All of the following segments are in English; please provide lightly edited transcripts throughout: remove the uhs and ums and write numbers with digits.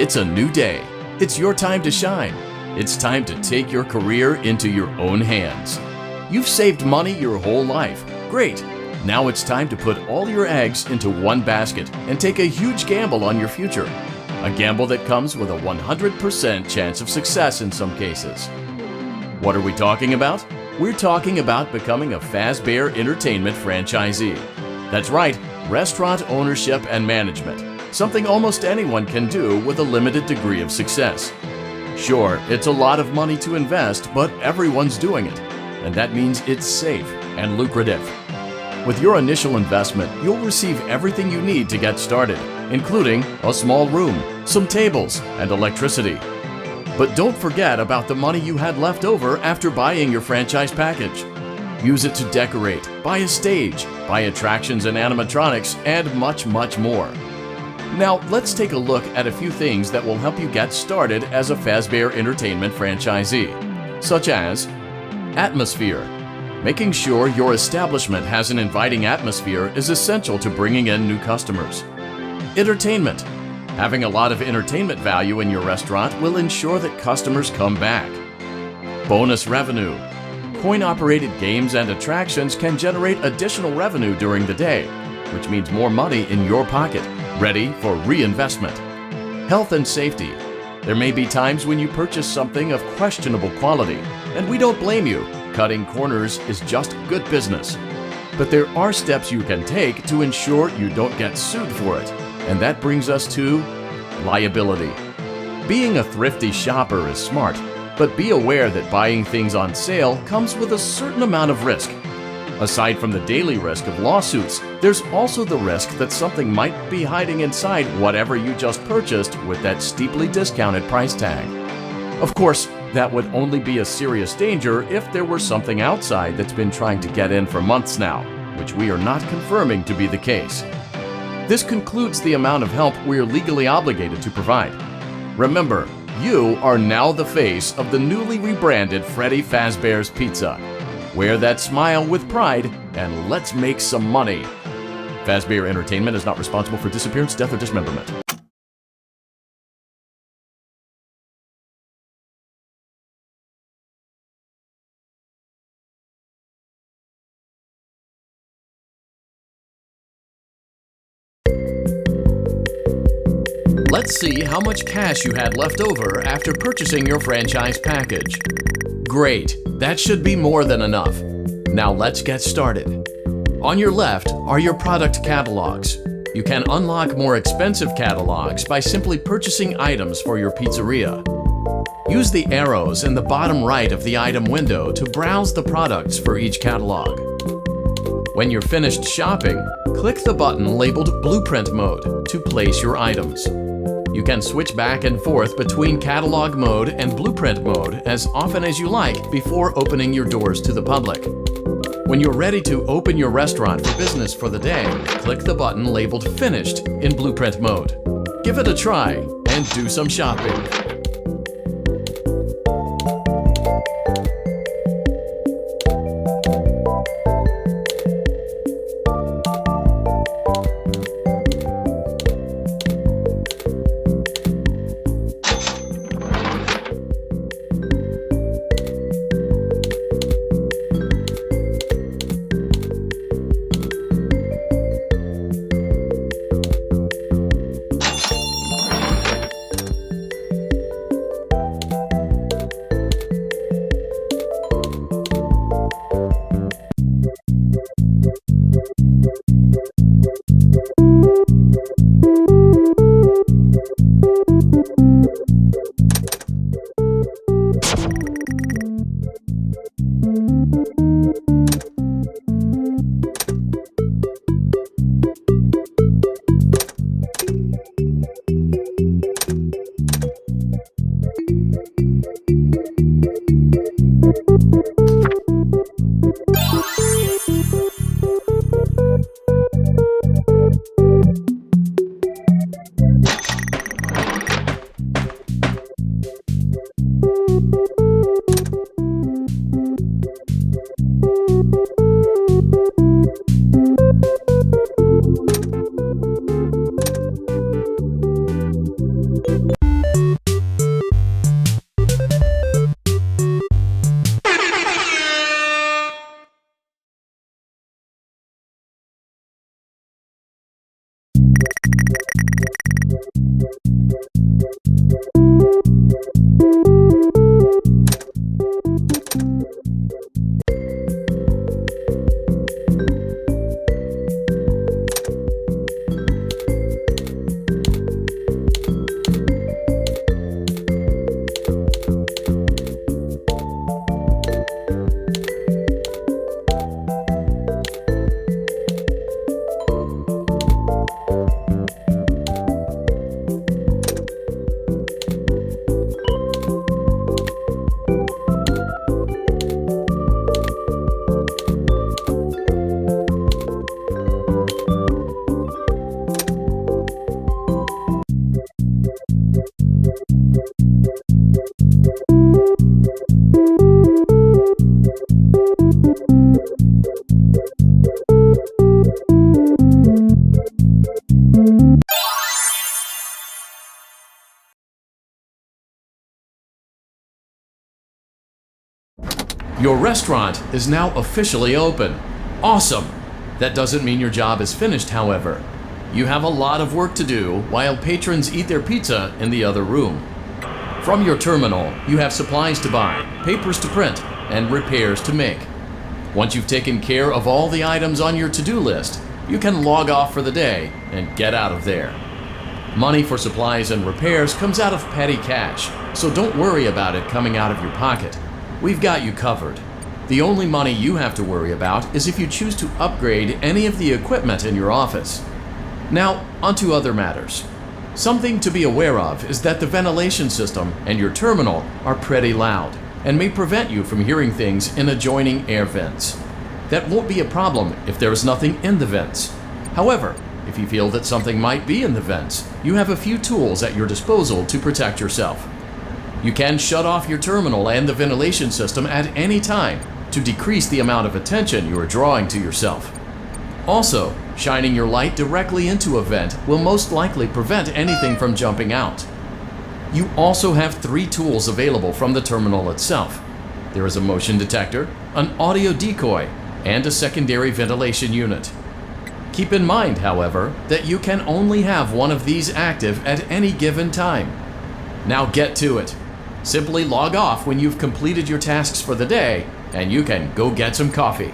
It's a new day. It's your time to shine. It's time to take your career into your own hands. You've saved money your whole life. Great. Now it's time to put all your eggs into one basket and take a huge gamble on your future. A gamble that comes with a 100% chance of success in some cases. What are we talking about? We're talking about becoming a Fazbear Entertainment franchisee. That's right, restaurant ownership and management. Something almost anyone can do with a limited degree of success. Sure, it's a lot of money to invest, but everyone's doing it. And that means it's safe and lucrative. With your initial investment, you'll receive everything you need to get started, including a small room, some tables, and electricity. But don't forget about the money you had left over after buying your franchise package. Use it to decorate, buy a stage, buy attractions and animatronics, and much, much more. Now, let's take a look at a few things that will help you get started as a Fazbear Entertainment franchisee, such as atmosphere. Making sure your establishment has an inviting atmosphere is essential to bringing in new customers. Entertainment. Having a lot of entertainment value in your restaurant will ensure that customers come back. Bonus revenue. Coin-operated games and attractions can generate additional revenue during the day, which means more money in your pocket, ready for reinvestment. Health and safety. There may be times when you purchase something of questionable quality, and we don't blame you. Cutting corners is just good business. But there are steps you can take to ensure you don't get sued for it, and that brings us to liability. Being a thrifty shopper is smart, but be aware that buying things on sale comes with a certain amount of risk. Aside from the daily risk of lawsuits, there's also the risk that something might be hiding inside whatever you just purchased with that steeply discounted price tag. Of course, that would only be a serious danger if there were something outside that's been trying to get in for months now, which we are not confirming to be the case. This concludes the amount of help we're legally obligated to provide. Remember, you are now the face of the newly rebranded Freddy Fazbear's Pizza. Wear that smile with pride, and let's make some money. Fazbear Entertainment is not responsible for disappearance, death, or dismemberment. Let's see how much cash you had left over after purchasing your franchise package. Great, that should be more than enough. Now let's get started. On your left are your product catalogs. You can unlock more expensive catalogs by simply purchasing items for your pizzeria. Use the arrows in the bottom right of the item window to browse the products for each catalog. When you're finished shopping, click the button labeled Blueprint Mode to place your items. You can switch back and forth between Catalog Mode and Blueprint Mode as often as you like before opening your doors to the public. When you're ready to open your restaurant for business for the day, click the button labeled Finished in Blueprint Mode. Give it a try and do some shopping. Your restaurant is now officially open. Awesome! That doesn't mean your job is finished, however. You have a lot of work to do while patrons eat their pizza in the other room. From your terminal, you have supplies to buy, papers to print, and repairs to make. Once you've taken care of all the items on your to-do list, you can log off for the day and get out of there. Money for supplies and repairs comes out of petty cash, so don't worry about it coming out of your pocket. We've got you covered. The only money you have to worry about is if you choose to upgrade any of the equipment in your office. Now, onto other matters. Something to be aware of is that the ventilation system and your terminal are pretty loud and may prevent you from hearing things in adjoining air vents. That won't be a problem if there is nothing in the vents. However, if you feel that something might be in the vents, you have a few tools at your disposal to protect yourself. You can shut off your terminal and the ventilation system at any time to decrease the amount of attention you are drawing to yourself. Also, shining your light directly into a vent will most likely prevent anything from jumping out. You also have 3 tools available from the terminal itself. There is a motion detector, an audio decoy, and a secondary ventilation unit. Keep in mind, however, that you can only have one of these active at any given time. Now get to it. Simply log off when you've completed your tasks for the day, and you can go get some coffee.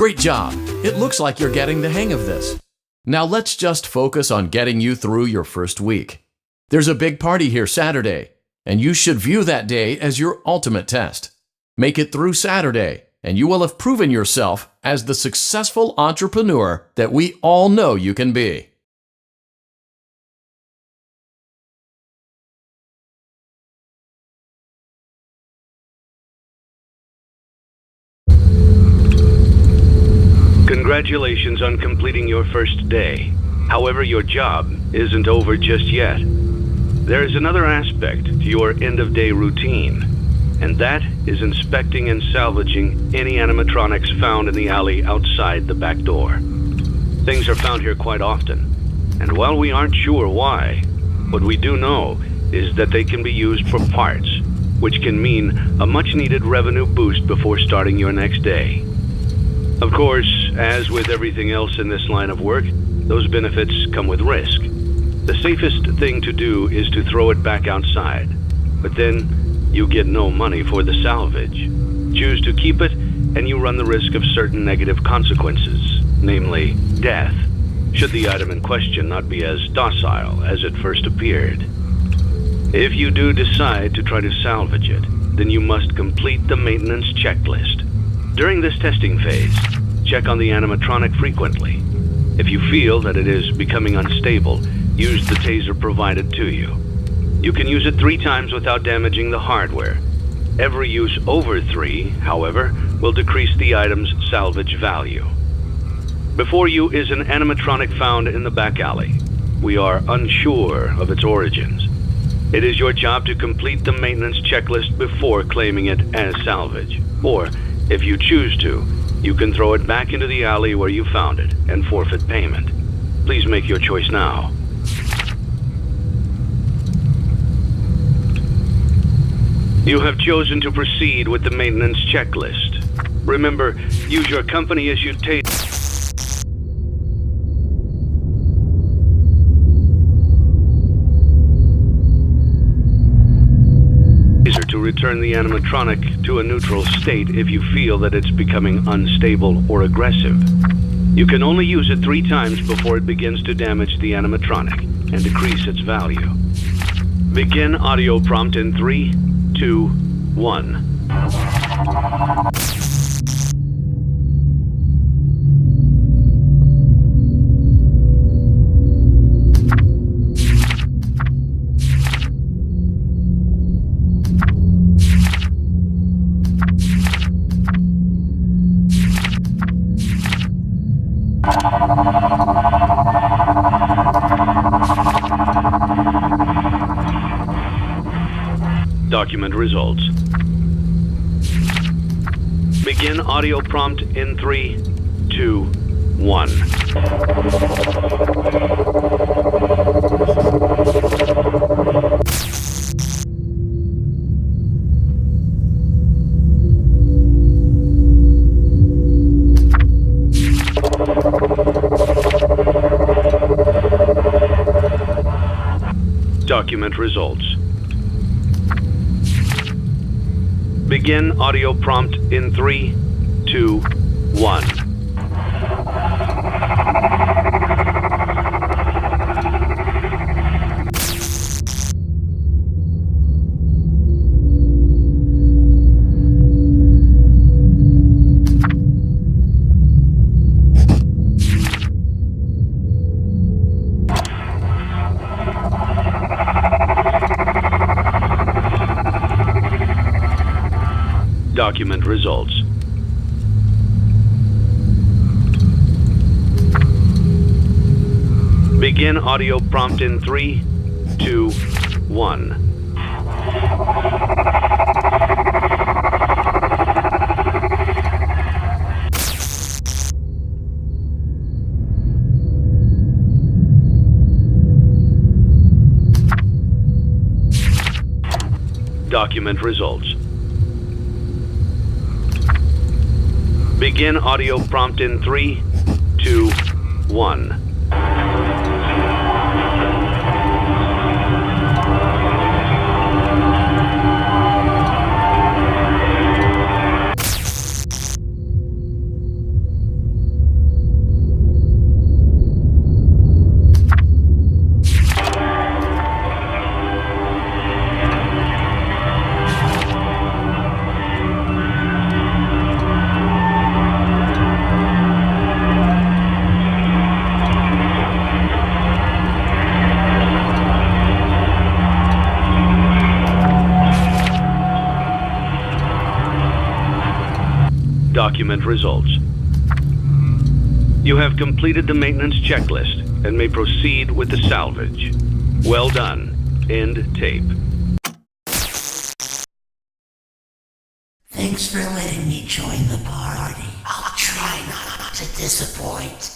Great job! It looks like you're getting the hang of this. Now let's just focus on getting you through your first week. There's a big party here Saturday, and you should view that day as your ultimate test. Make it through Saturday, and you will have proven yourself as the successful entrepreneur that we all know you can be. Congratulations on completing your first day. However, your job isn't over just yet. There is another aspect to your end-of-day routine, and that is inspecting and salvaging any animatronics found in the alley outside the back door. Things are found here quite often, and while we aren't sure why, what we do know is that they can be used for parts, which can mean a much-needed revenue boost before starting your next day. Of course, as with everything else in this line of work, those benefits come with risk. The safest thing to do is to throw it back outside, but then you get no money for the salvage. Choose to keep it, and you run the risk of certain negative consequences, namely death, should the item in question not be as docile as it first appeared. If you do decide to try to salvage it, then you must complete the maintenance checklist. During this testing phase, check on the animatronic frequently. If you feel that it is becoming unstable, use the taser provided to you. You can use it 3 times without damaging the hardware. Every use over 3, however, will decrease the item's salvage value. Before you is an animatronic found in the back alley. We are unsure of its origins. It is your job to complete the maintenance checklist before claiming it as salvage. Or, if you choose to, you can throw it back into the alley where you found it and forfeit payment. Please make your choice now. You have chosen to proceed with the maintenance checklist. Remember, use your company-issued taser to return the animatronic to a neutral state if you feel that it's becoming unstable or aggressive. You can only use it 3 times before it begins to damage the animatronic and decrease its value. Begin audio prompt in 3, 2, 1. Document results. Begin audio prompt in 3, 2, 1. Document results. Begin audio prompt in 3, 2, 1. Document results. Begin audio prompt in 3, 2, 1. Document results. Begin audio prompt in 3, 2, 1. document results. You have completed the maintenance checklist and may proceed with the salvage. Well done. End tape. Thanks for letting me join the party. I'll try not to disappoint.